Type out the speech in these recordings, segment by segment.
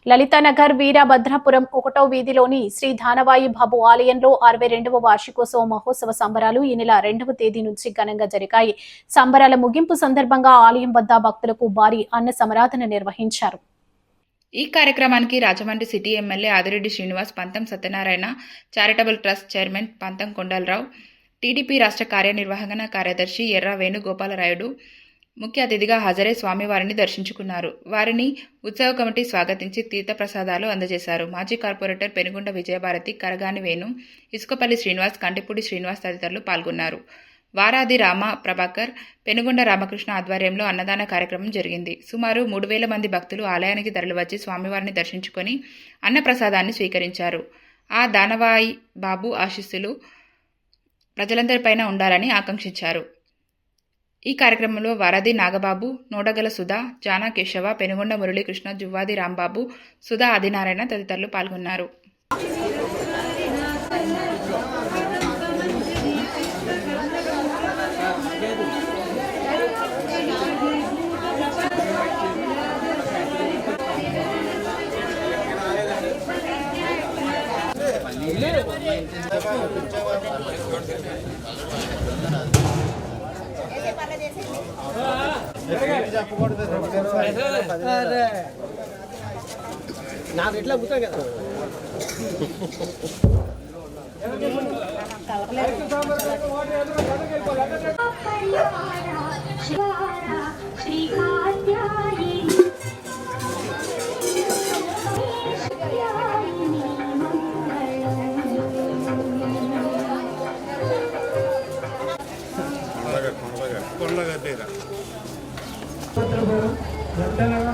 లలితానగర్ వీరభద్రాపురం 1వ వీధిలోని శ్రీ ధానవాయి బాబు ఆలయంలో 62వ వార్షికోత్సవ మహోత్సవ సంబరాలు ఈ నెల 2వ తేదీ నుంచి ఘనంగా జరిగాయి. సంబరాల ముగింపు సందర్భంగా ఆలయం వద్ద భక్తులకు భారీ అన్న సమరాధన నిర్వహించారు. ఈ కార్యక్రమానికి రాజమండ్రి సిటీ ఎమ్మెల్యే ఆదిరెడ్డి శ్రీనివాస్, పంతం సత్యనారాయణ, చారిటబుల్ ట్రస్ట్ చైర్మన్ పంతం కొండలరావు, టీడీపీ రాష్ట్ర కార్యనిర్వహణ కార్యదర్శి ఎర్ర వేణుగోపాలరాయుడు ముఖ్య అతిథిగా హాజరై స్వామివారిని దర్శించుకున్నారు. వారిని ఉత్సవ కమిటీ స్వాగతించి తీర్థప్రసాదాలు అందజేశారు. మాజీ కార్పొరేటర్ పెనుగొండ విజయభారతి, కరగాని వేణు, ఇసుకపల్లి శ్రీనివాస్, కంటిపూడి శ్రీనివాస్ తదితరులు పాల్గొన్నారు. వారాది రామ ప్రభాకర్, పెనుగొండ రామకృష్ణ ఆధ్వర్యంలో అన్నదాన కార్యక్రమం జరిగింది. సుమారు 3,000 మంది భక్తులు ఆలయానికి తరలివచ్చి స్వామివారిని దర్శించుకొని అన్నప్రసాదాన్ని స్వీకరించారు. ఆ దానవాయి బాబు ఆశీస్సులు ప్రజలందరిపైన ఉండాలని ఆకాంక్షించారు. ఈ కార్యక్రమంలో వారధి నాగబాబు, నోడగల సుధా, జానా కేశవ, పెనుగొండ మురళీకృష్ణ, జువ్వాది రాంబాబు, సుధా ఆదినారాయణ తదితరులు పాల్గొన్నారు. నాకు ఎట్లా కూర్చో కదా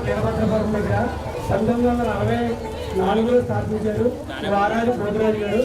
వీరభద్రపురం దగ్గర 1944లో స్థాపించారు. వారాది పోతురాజు గారు.